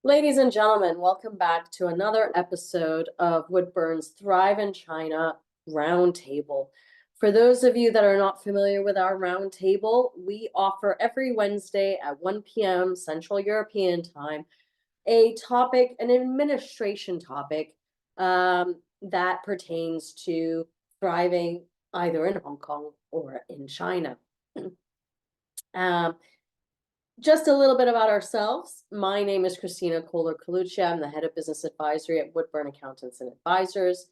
Ladies and gentlemen, welcome back to another episode of Woodburn's Thrive in China Roundtable. For those of you that are not familiar with our roundtable, we offer every Wednesday at 1 p.m. Central European Time a topic, an administration topic that pertains to thriving either in Hong Kong or in China. Just a little bit about ourselves. My name is Christina Kohler-Colucci. I'm the head of business advisory at Woodburn Accountants and Advisors.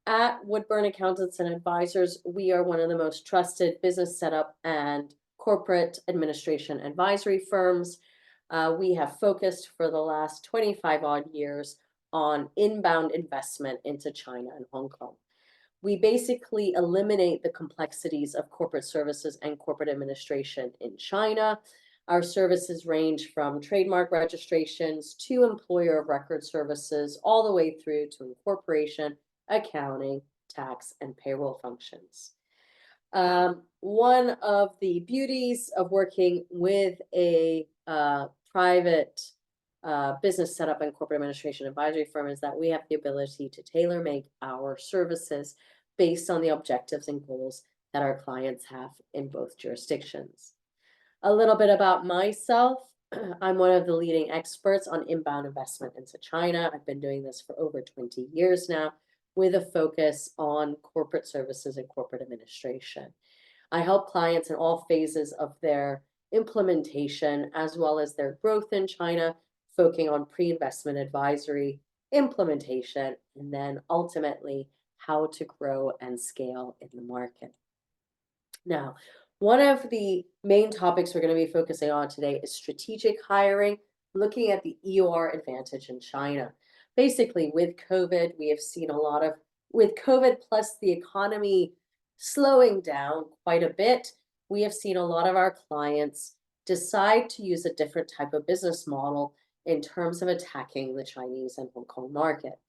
At Woodburn Accountants and Advisors, we are one of the most trusted business setup and corporate administration advisory firms. We have focused for the last 25 odd years on inbound investment into China and Hong Kong. We basically eliminate the complexities of corporate services and corporate administration in China. Our services range from trademark registrations to employer of record services, all the way through to incorporation, accounting, tax, and payroll functions. One of the beauties of working with a private business setup and corporate administration advisory firm is that we have the ability to tailor make our services based on the objectives and goals that our clients have in both jurisdictions. A little bit about myself. I'm one of the leading experts on inbound investment into China. I've been doing this for over 20 years now, with a focus on corporate services and corporate administration. I help clients in all phases of their implementation, as well as their growth in China, focusing on pre-investment advisory, implementation, and then ultimately how to grow and scale in the market. Now, one of the main topics we're going to be focusing on today is strategic hiring, looking at the EOR advantage in China. Basically, with COVID, we have seen with COVID plus the economy slowing down quite a bit, we have seen a lot of our clients decide to use a different type of business model in terms of attacking the Chinese and Hong Kong market.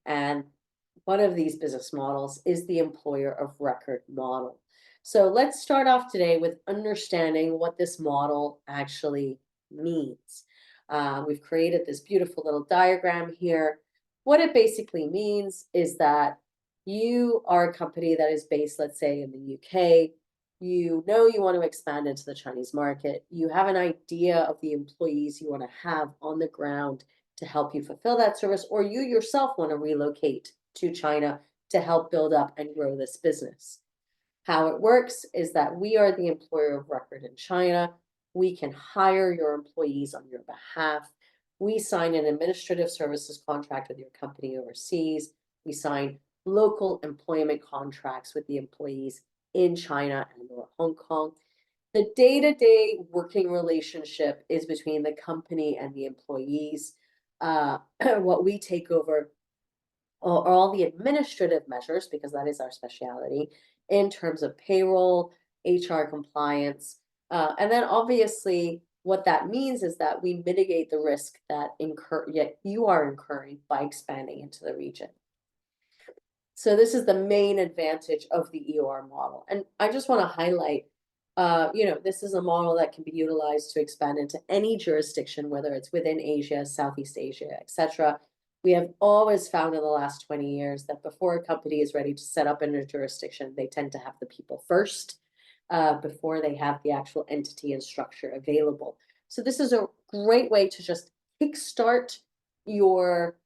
And one of these business models is the employer of record model. So let's start off today with understanding what this model actually means. We've created this beautiful little diagram here. What it basically means is that you are a company that is based, let's say, in the UK. You know you want to expand into the Chinese market. You have an idea of the employees you want to have on the ground to help you fulfill that service, or you yourself want to relocate to China to help build up and grow this business. How it works is that we are the employer of record in China. We can hire your employees on your behalf. We sign an administrative services contract with your company overseas. We sign local employment contracts with the employees in China and or Hong Kong. The day-to-day working relationship is between the company and the employees. What we take over are all the administrative measures, because that is our specialty, in terms of payroll, HR compliance. And then obviously what that means is that we mitigate the risk that you are incurring by expanding into the region. So this is the main advantage of the EOR model. And I just want to highlight, this is a model that can be utilized to expand into any jurisdiction, whether it's within Asia, Southeast Asia, etc. We have always found in the last 20 years that before a company is ready to set up in a jurisdiction, they tend to have the people first before they have the actual entity and structure available. So this is a great way to just kickstart your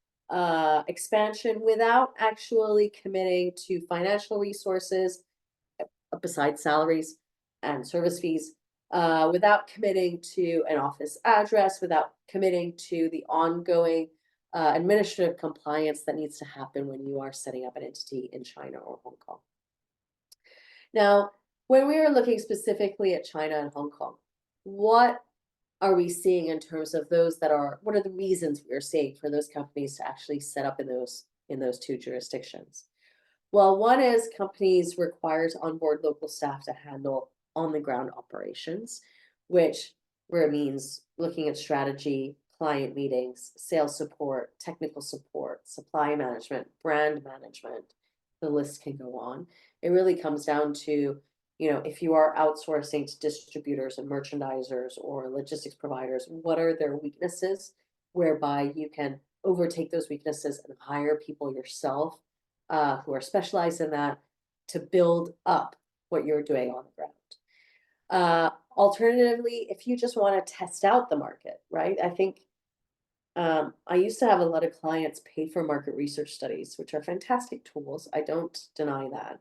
expansion without actually committing to financial resources besides salaries and service fees, without committing to an office address, without committing to the ongoing administrative compliance that needs to happen when you are setting up an entity in China or Hong Kong. Now, when we are looking specifically at China and Hong Kong, what are we seeing in terms of what are the reasons we are seeing for those companies to actually set up in those two jurisdictions? Well, one is companies require to onboard local staff to handle on-the-ground operations, where it means looking at strategy, client meetings, sales support, technical support, supply management, brand management. The list can go on. It really comes down to, if you are outsourcing to distributors and merchandisers or logistics providers, what are their weaknesses? whereby you can overtake those weaknesses and hire people yourself who are specialized in that to build up what you're doing on the ground. Alternatively, if you just want to test out the market, right? I think I used to have a lot of clients pay for market research studies, which are fantastic tools. I don't deny that.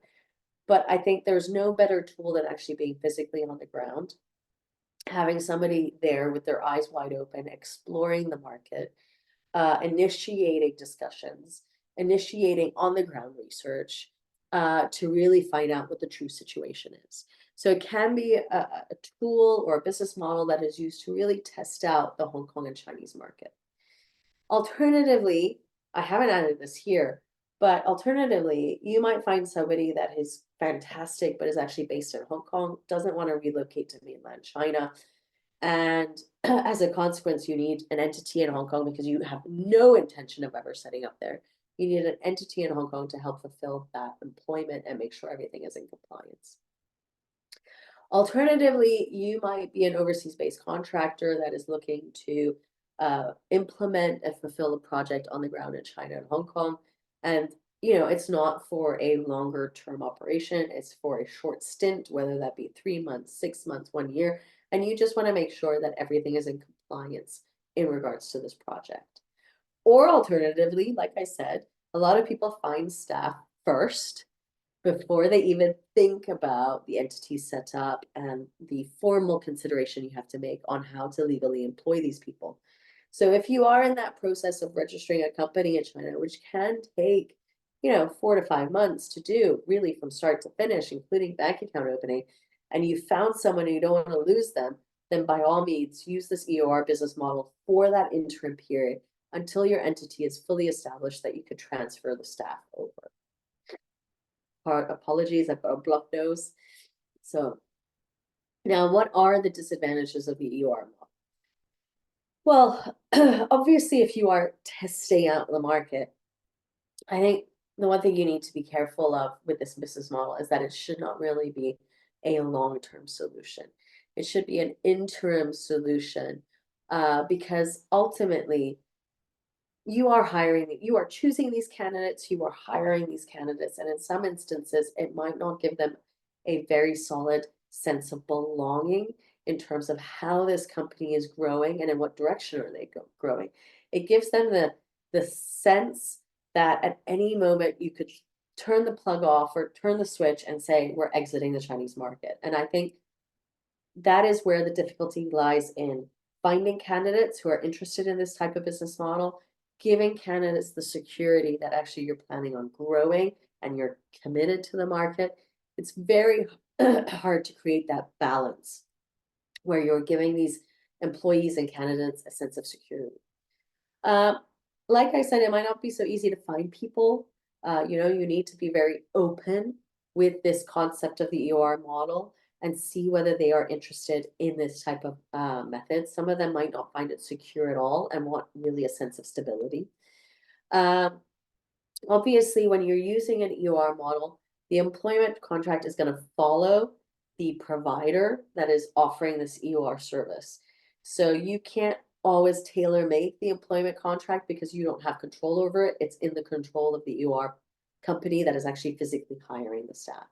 But I think there's no better tool than actually being physically on the ground, having somebody there with their eyes wide open, exploring the market, initiating discussions, initiating on the ground research to really find out what the true situation is. So it can be a tool or a business model that is used to really test out the Hong Kong and Chinese market. Alternatively, I haven't added this here, but alternatively, you might find somebody that is fantastic, but is actually based in Hong Kong, doesn't want to relocate to mainland China. And as a consequence, you need an entity in Hong Kong because you have no intention of ever setting up there. You need an entity in Hong Kong to help fulfill that employment and make sure everything is in compliance. Alternatively, you might be an overseas-based contractor that is looking to implement and fulfill a project on the ground in China and Hong Kong. And, it's not for a longer term operation. It's for a short stint, whether that be 3 months, 6 months, 1 year. And you just want to make sure that everything is in compliance in regards to this project. Or alternatively, like I said, a lot of people find staff first before they even think about the entity setup and the formal consideration you have to make on how to legally employ these people. So if you are in that process of registering a company in China, which can take, 4 to 5 months to do, really from start to finish, including bank account opening, and you found someone and you don't want to lose them, then by all means, use this EOR business model for that interim period until your entity is fully established that you could transfer the staff over. Apologies, I've got a blocked nose. So now what are the disadvantages of the EOR model? Well, obviously, if you are testing out the market, I think the one thing you need to be careful of with this business model is that it should not really be a long-term solution. It should be an interim solution because ultimately you are choosing these candidates, you are hiring these candidates, and in some instances, it might not give them a very solid sense of belonging in terms of how this company is growing and in what direction are they growing. It gives them the sense that at any moment you could turn the plug off or turn the switch and say, we're exiting the Chinese market. And I think that is where the difficulty lies in finding candidates who are interested in this type of business model, giving candidates the security that actually you're planning on growing and you're committed to the market. It's very hard to create that balance where you're giving these employees and candidates a sense of security. Like I said, it might not be so easy to find people. You need to be very open with this concept of the EOR model and see whether they are interested in this type of method. Some of them might not find it secure at all and want really a sense of stability. Obviously, when you're using an EOR model, the employment contract is going to follow the provider that is offering this EOR service. So you can't always tailor make the employment contract because you don't have control over it. It's in the control of the EOR company that is actually physically hiring the staff.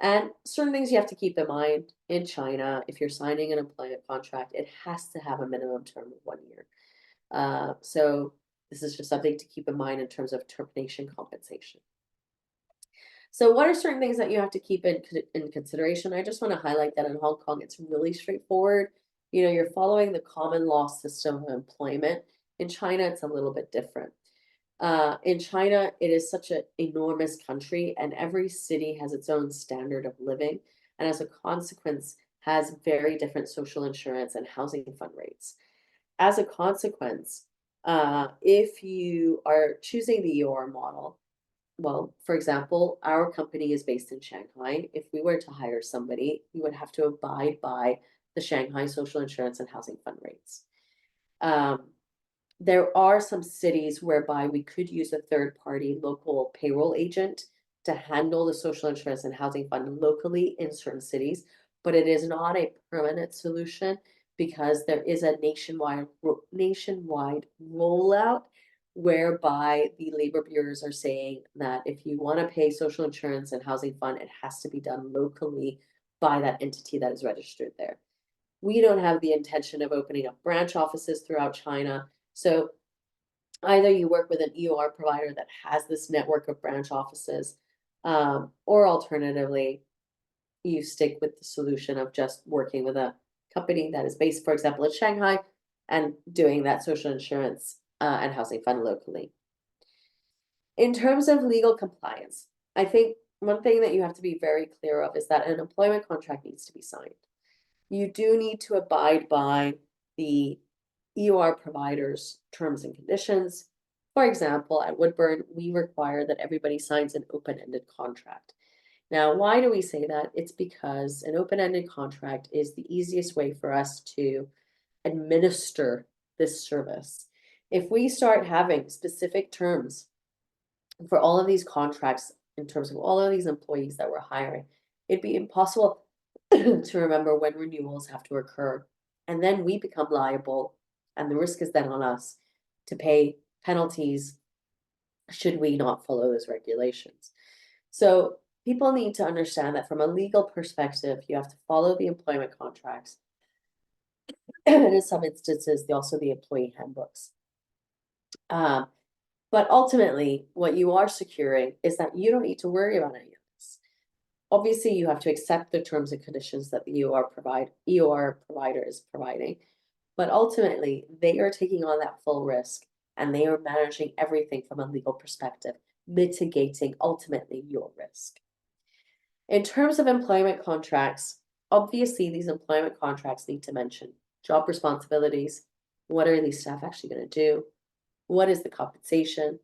And certain things you have to keep in mind in China, if you're signing an employment contract, it has to have a minimum term of 1 year. So this is just something to keep in mind in terms of termination compensation. So what are certain things that you have to keep in consideration? I just want to highlight that in Hong Kong, it's really straightforward. You're following the common law system of employment. In China, it's a little bit different. In China, it is such an enormous country, and every city has its own standard of living, and as a consequence, has very different social insurance and housing fund rates. As a consequence, if you are choosing the EOR model, well, for example, our company is based in Shanghai. If we were to hire somebody, we would have to abide by the Shanghai social insurance and housing fund rates. There are some cities whereby we could use a third-party local payroll agent to handle the social insurance and housing fund locally in certain cities, but it is not a permanent solution because there is a nationwide rollout whereby the labor bureaus are saying that if you want to pay social insurance and housing fund, it has to be done locally by that entity that is registered there. We don't have the intention of opening up branch offices throughout China. So either you work with an EOR provider that has this network of branch offices, or alternatively, you stick with the solution of just working with a company that is based, for example, in Shanghai, and doing that social insurance and housing fund locally. In terms of legal compliance, I think one thing that you have to be very clear of is that an employment contract needs to be signed. You do need to abide by the EOR provider's terms and conditions. For example, at Woodburn, we require that everybody signs an open-ended contract. Now, why do we say that? It's because an open-ended contract is the easiest way for us to administer this service. If we start having specific terms for all of these contracts in terms of all of these employees that we're hiring, it'd be impossible to remember when renewals have to occur. And then we become liable, and the risk is then on us to pay penalties should we not follow those regulations. So people need to understand that from a legal perspective, you have to follow the employment contracts. And in some instances, also the employee handbooks. But ultimately, what you are securing is that you don't need to worry about any of this. Obviously, you have to accept the terms and conditions that the EOR provider is providing, but ultimately, they are taking on that full risk, and they are managing everything from a legal perspective, mitigating ultimately your risk. In terms of employment contracts, obviously, these employment contracts need to mention job responsibilities. What are these staff actually going to do? What is the compensation?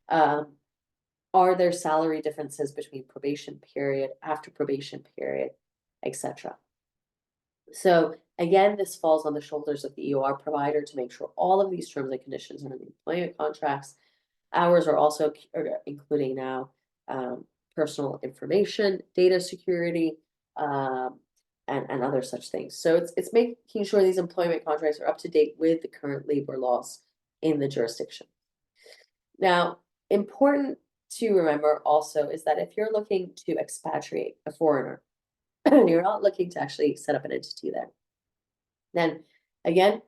Are there salary differences between probation period, after probation period, etc.? So again, this falls on the shoulders of the EOR provider to make sure all of these terms and conditions are in the employment contracts. Ours are also including now personal information, data security, and other such things. So it's making sure these employment contracts are up to date with the current labor laws in the jurisdiction. Now, important to remember also is that if you're looking to expatriate a foreigner, and you're not looking to actually set up an entity there, then again,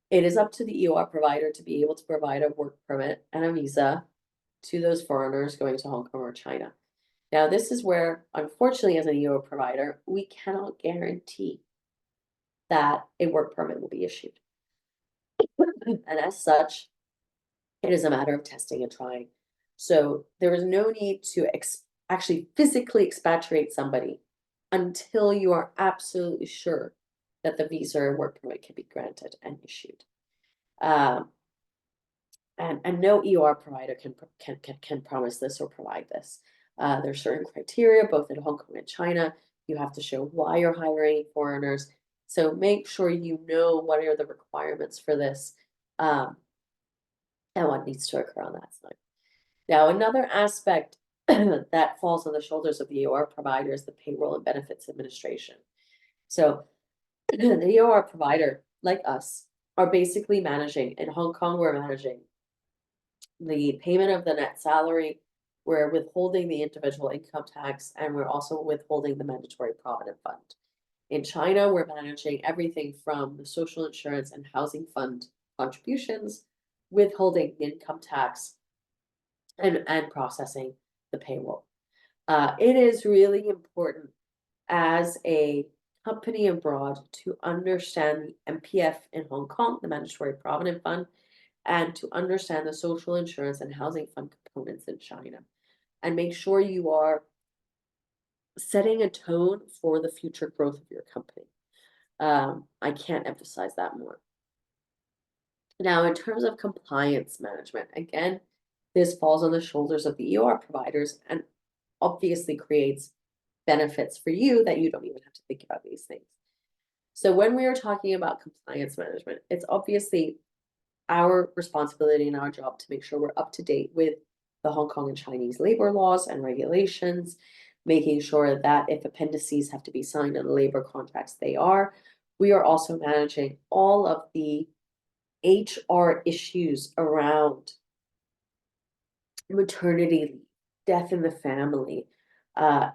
it is up to the EOR provider to be able to provide a work permit and a visa to those foreigners going to Hong Kong or China. Now, this is where, unfortunately, as an EOR provider, we cannot guarantee that a work permit will be issued. And as such, it is a matter of testing and trying. So there is no need to actually physically expatriate somebody until you are absolutely sure that the visa or work permit can be granted and issued. And no EOR provider can promise this or provide this. There are certain criteria, both in Hong Kong and China. You have to show why you're hiring foreigners. So make sure you know what are the requirements for this, and what needs to occur on that side. Now, another aspect that falls on the shoulders of the EOR provider is the payroll and benefits administration. So the EOR provider, like us, are basically managing, in Hong Kong, we're managing the payment of the net salary, we're withholding the individual income tax, and we're also withholding the mandatory provident fund. In China, we're managing everything from the social insurance and housing fund contributions, withholding the income tax, and processing the payroll. It is really important as a company abroad to understand the MPF in Hong Kong, the mandatory provident fund, and to understand the social insurance and housing fund components in China, and make sure you are setting a tone for the future growth of your company. I can't emphasize that more. Now, in terms of compliance management, again, this falls on the shoulders of the EOR providers and obviously creates benefits for you that you don't even have to think about these things. So when we are talking about compliance management, it's obviously our responsibility and our job to make sure we're up to date with the Hong Kong and Chinese labor laws and regulations, making sure that if appendices have to be signed on labor contracts, they are. we are also managing all of the HR issues around maternity leave, death in the family,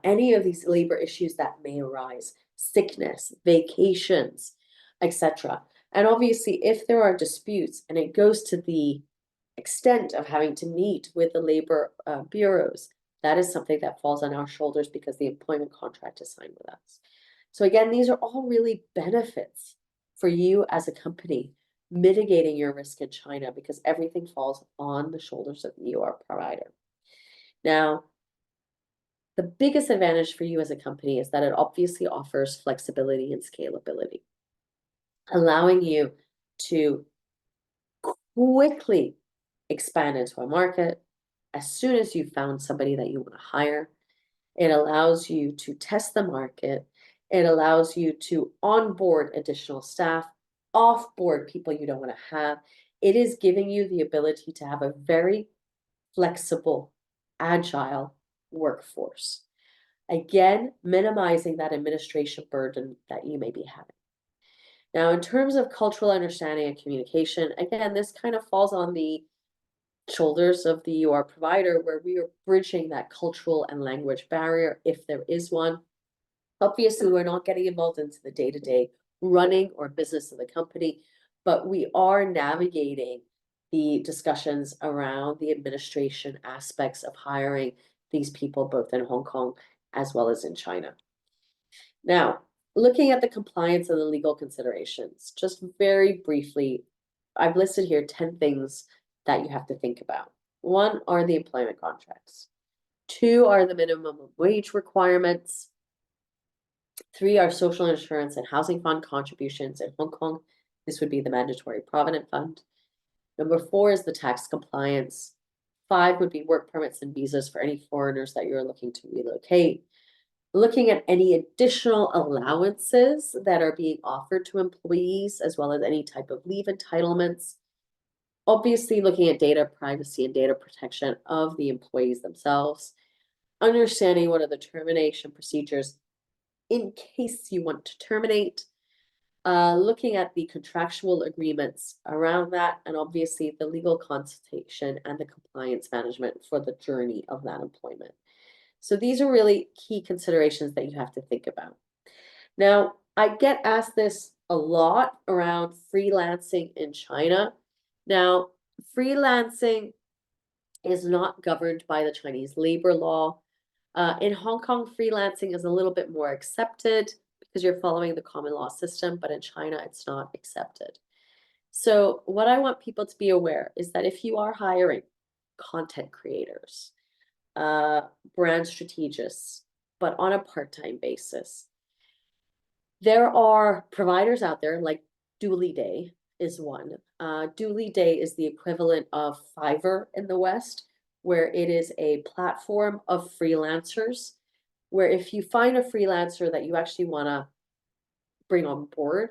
any of these labor issues that may arise, sickness, vacations, etc. And obviously, if there are disputes and it goes to the extent of having to meet with the labor bureaus, that is something that falls on our shoulders because the employment contract is signed with us. So again, these are all really benefits for you as a company, mitigating your risk in China because everything falls on the shoulders of the EOR provider. Now, the biggest advantage for you as a company is that it obviously offers flexibility and scalability, allowing you to quickly expand into a market as soon as you've found somebody that you want to hire. It allows you to test the market. It allows you to onboard additional staff, offboard people you don't want to have. It is giving you the ability to have a very flexible, agile workforce. Again, minimizing that administration burden that you may be having. Now, in terms of cultural understanding and communication, again, this kind of falls on the shoulders of the EOR provider, where we are bridging that cultural and language barrier, if there is one. Obviously, we're not getting involved into the day-to-day running or business of the company, but we are navigating the discussions around the administration aspects of hiring these people, both in Hong Kong as well as in China. Now, looking at the compliance and the legal considerations, just very briefly, I've listed here 10 things that you have to think about. 1 are the employment contracts. 2 are the minimum wage requirements. 3 are social insurance and housing fund contributions in Hong Kong. This would be the mandatory provident fund. Number 4 is the tax compliance. 5 would be work permits and visas for any foreigners that you're looking to relocate. Looking at any additional allowances that are being offered to employees, as well as any type of leave entitlements. Obviously, looking at data privacy and data protection of the employees themselves. Understanding what are the termination procedures in case you want to terminate. Looking at the contractual agreements around that, and obviously the legal consultation and the compliance management for the journey of that employment. So these are really key considerations that you have to think about. Now, I get asked this a lot around freelancing in China. Now, freelancing is not governed by the Chinese labor law. In Hong Kong, freelancing is a little bit more accepted because you're following the common law system, but in China, it's not accepted. So what I want people to be aware is that if you are hiring content creators, brand strategists, but on a part-time basis, there are providers out there like Duly Day is one. Duly Day is the equivalent of Fiverr in the West, where it is a platform of freelancers, where if you find a freelancer that you actually want to bring on board,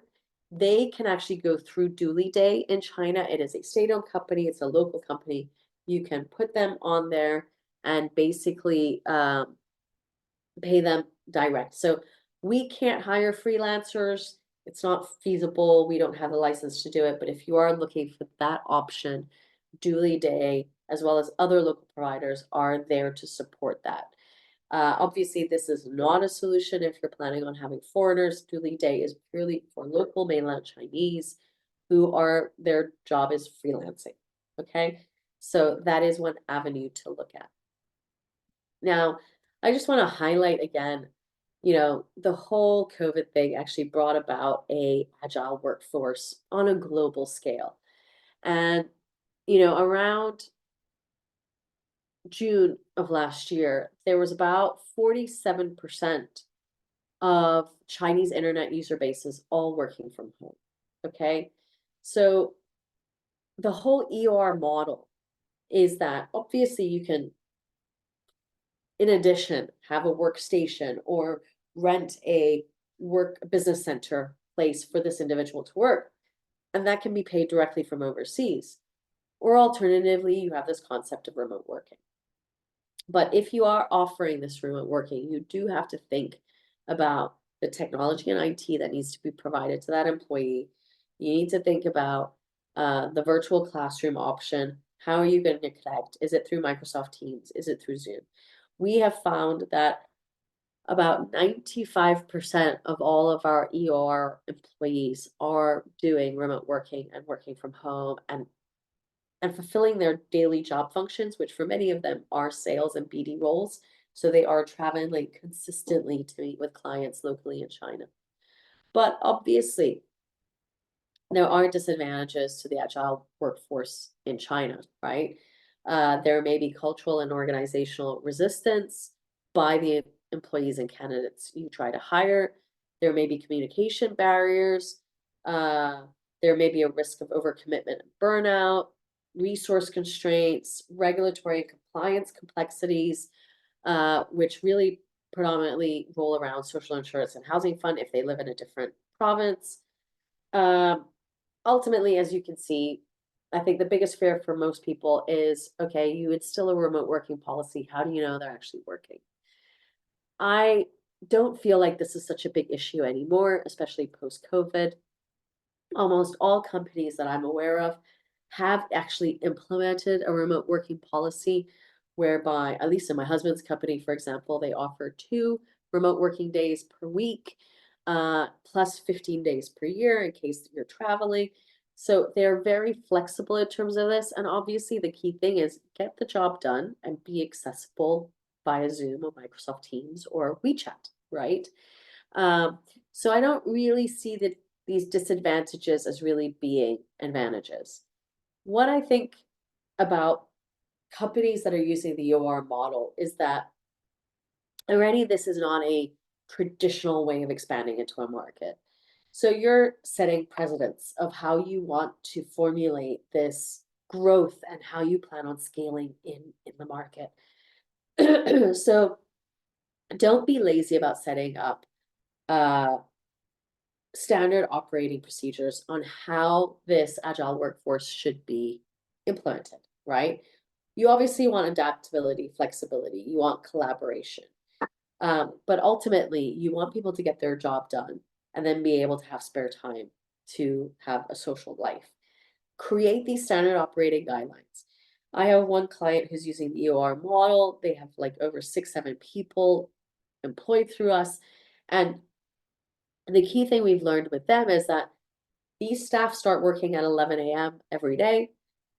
they can actually go through Duly Day in China. It is a state-owned company. It's a local company. You can put them on there and basically pay them direct. So we can't hire freelancers. It's not feasible. We don't have the license to do it. But if you are looking for that option, Duly Day, as well as other local providers, are there to support that. Obviously, this is not a solution if you're planning on having foreigners. Duly Day is purely for local mainland Chinese who are, their job is freelancing. Okay, so that is one avenue to look at. Now, I just want to highlight again, the whole COVID thing actually brought about a agile workforce on a global scale. And, around June of last year, there was about 47% of Chinese internet user bases all working from home. Okay, so the whole EOR model is that obviously you can, in addition, have a workstation or rent a business center place for this individual to work, and that can be paid directly from overseas. Or alternatively, you have this concept of remote working. But if you are offering this remote working, you do have to think about the technology and IT that needs to be provided to that employee. You need to think about the virtual classroom option. How are you going to connect? Is it through Microsoft Teams? Is it through Zoom? We have found that about 95% of all of our EOR employees are doing remote working and working from home and fulfilling their daily job functions, which for many of them are sales and BD roles. So they are traveling consistently to meet with clients locally in China. But obviously, there are disadvantages to the Agile workforce in China, right? There may be cultural and organizational resistance by the employees and candidates you try to hire. There may be communication barriers. There may be a risk of overcommitment and burnout, resource constraints, regulatory and compliance complexities, which really predominantly roll around social insurance and housing fund if they live in a different province. Ultimately, as you can see, I think the biggest fear for most people is, okay, you instill a remote working policy. How do you know they're actually working? I don't feel like this is such a big issue anymore, especially post-COVID. Almost all companies that I'm aware of have actually implemented a remote working policy whereby, at least in my husband's company, for example, they offer 2 remote working days per week, plus 15 days per year in case you're traveling. So they're very flexible in terms of this. And obviously, the key thing is get the job done and be accessible via Zoom or Microsoft Teams or WeChat, right? So I don't really see that these disadvantages as really being advantages. What I think about companies that are using the EOR model is that already this is not a traditional way of expanding into a market. So you're setting precedents of how you want to formulate this growth and how you plan on scaling in the market. So don't be lazy about setting up standard operating procedures on how this Agile workforce should be implemented, right? You obviously want adaptability, flexibility, you want collaboration. But ultimately, you want people to get their job done and then be able to have spare time to have a social life. Create these standard operating guidelines. I have one client who's using the EOR model. They have like over 6-7 people employed through us. And the key thing we've learned with them is that these staff start working at 11 a.m. every day,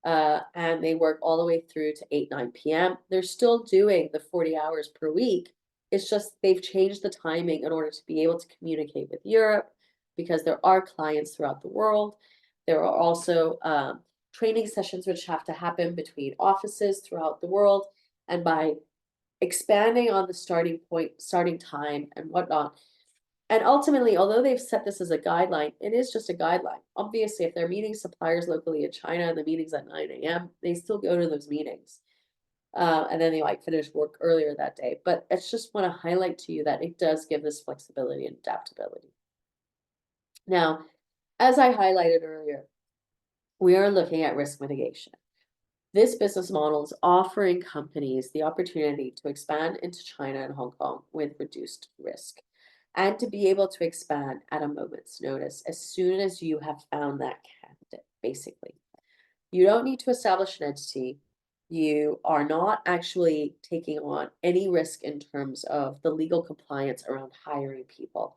and they work all the way through to 8-9 p.m. They're still doing the 40 hours per week. It's just they've changed the timing in order to be able to communicate with Europe because there are clients throughout the world. There are also training sessions which have to happen between offices throughout the world. And by expanding on the starting point, starting time and whatnot, and ultimately, although they've set this as a guideline, it is just a guideline. Obviously, if they're meeting suppliers locally in China and the meeting's at 9 a.m., they still go to those meetings. And then they might finish work earlier that day. But I just want to highlight to you that it does give this flexibility and adaptability. Now, as I highlighted earlier, we are looking at risk mitigation. This business model is offering companies the opportunity to expand into China and Hong Kong with reduced risk, and to be able to expand at a moment's notice as soon as you have found that candidate, basically. You don't need to establish an entity. You are not actually taking on any risk in terms of the legal compliance around hiring people.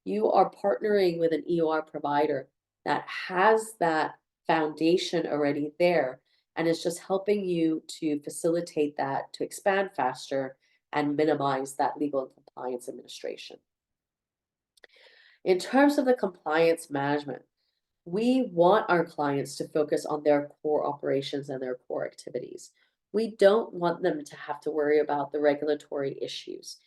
You are partnering with an EOR provider that has that foundation already there and is just helping you to facilitate that, to expand faster and minimize that legal and compliance administration. In terms of the compliance management, we want our clients to focus on their core operations and their core activities. We don't want them to have to worry about the regulatory issues.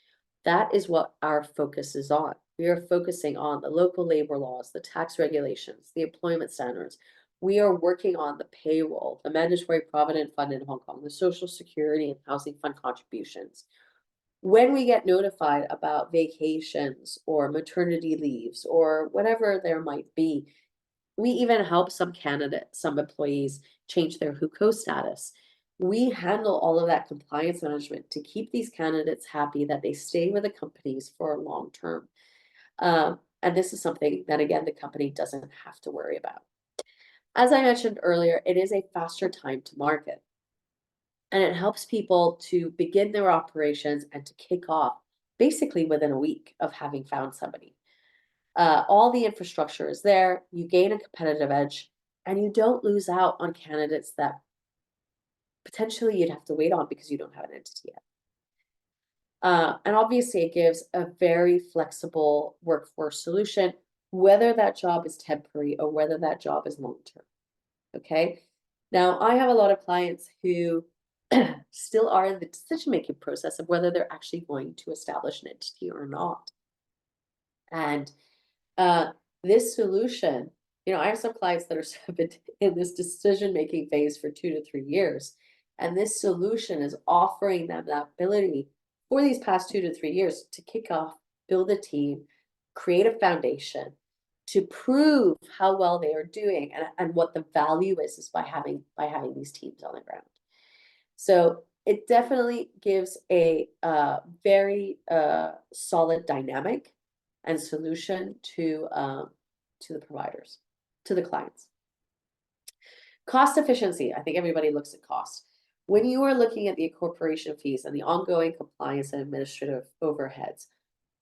That is what our focus is on. We are focusing on the local labor laws, the tax regulations, the employment standards. We are working on the payroll, the mandatory provident fund in Hong Kong, the social security and housing fund contributions. When we get notified about vacations or maternity leaves or whatever there might be, we even help some candidates, some employees change their hukou status. We handle all of that compliance management to keep these candidates happy that they stay with the companies for long term. And this is something that, again, the company doesn't have to worry about. As I mentioned earlier, it is a faster time to market. And it helps people to begin their operations and to kick off basically within a week of having found somebody. All the infrastructure is there, you gain a competitive edge, and you don't lose out on candidates that potentially you'd have to wait on because you don't have an entity yet. And obviously, it gives a very flexible workforce solution, whether that job is temporary or whether that job is long term. Okay. Now, I have a lot of clients who still are in the decision making process of whether they're actually going to establish an entity or not. And this solution, I have some clients that have been in this decision making phase for 2 to 3 years. And this solution is offering them that ability for these past 2 to 3 years to kick off, build a team, create a foundation, to prove how well they are doing and what the value is by having these teams on the ground. So it definitely gives a very solid dynamic and solution to the providers, to the clients. Cost efficiency. I think everybody looks at cost. When you are looking at the incorporation fees and the ongoing compliance and administrative overheads,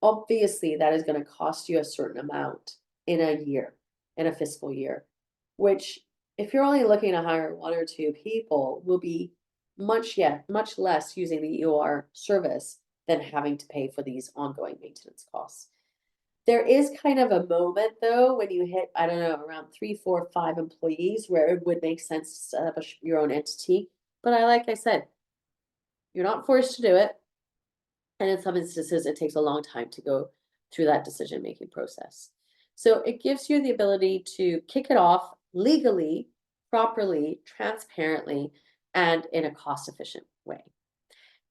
obviously that is going to cost you a certain amount in a year, in a fiscal year, which if you're only looking to hire 1 or 2 people will be much less using the EOR service than having to pay for these ongoing maintenance costs. There is kind of a moment though, when you hit, I don't know, around 3, 4, 5 employees where it would make sense to set up your own entity. But like I said, you're not forced to do it. And in some instances, it takes a long time to go through that decision-making process. So it gives you the ability to kick it off legally, properly, transparently, and in a cost-efficient way.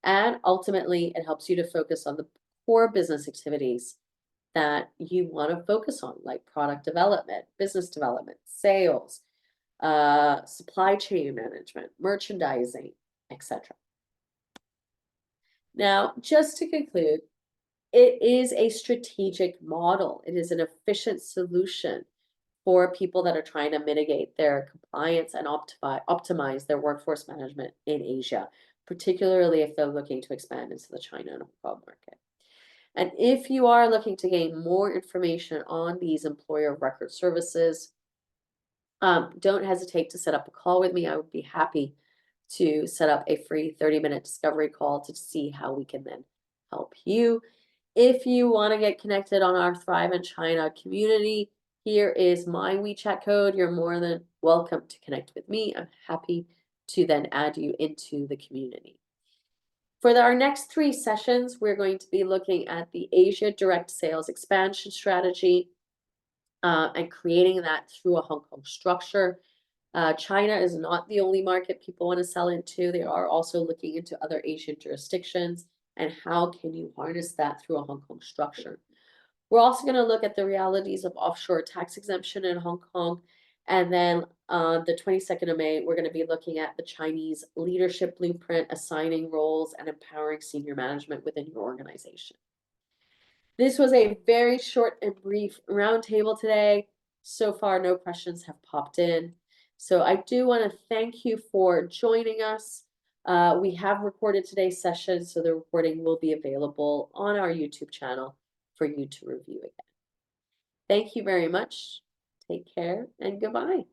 And ultimately, it helps you to focus on the core business activities that you want to focus on, like product development, business development, sales, supply chain management, merchandising, etc. Now, just to conclude, it is a strategic model. It is an efficient solution for people that are trying to mitigate their compliance and optimize their workforce management in Asia, particularly if they're looking to expand into the China and Hong Kong market. And if you are looking to gain more information on these employer of record services, don't hesitate to set up a call with me. I would be happy to set up a free 30-minute discovery call to see how we can then help you. If you want to get connected on our Thrive in China community, here is my WeChat code. You're more than welcome to connect with me. I'm happy to then add you into the community. For our next 3 sessions, we're going to be looking at the Asia direct sales expansion strategy and creating that through a Hong Kong structure. China is not the only market people want to sell into. They are also looking into other Asian jurisdictions and how can you harness that through a Hong Kong structure. We're also going to look at the realities of offshore tax exemption in Hong Kong. And then on the 22nd of May, we're going to be looking at the Chinese leadership blueprint, assigning roles and empowering senior management within your organization. This was a very short and brief roundtable today. So far, no questions have popped in. So I do want to thank you for joining us. We have recorded today's session, so the recording will be available on our YouTube channel for you to review again. Thank you very much. Take care and goodbye.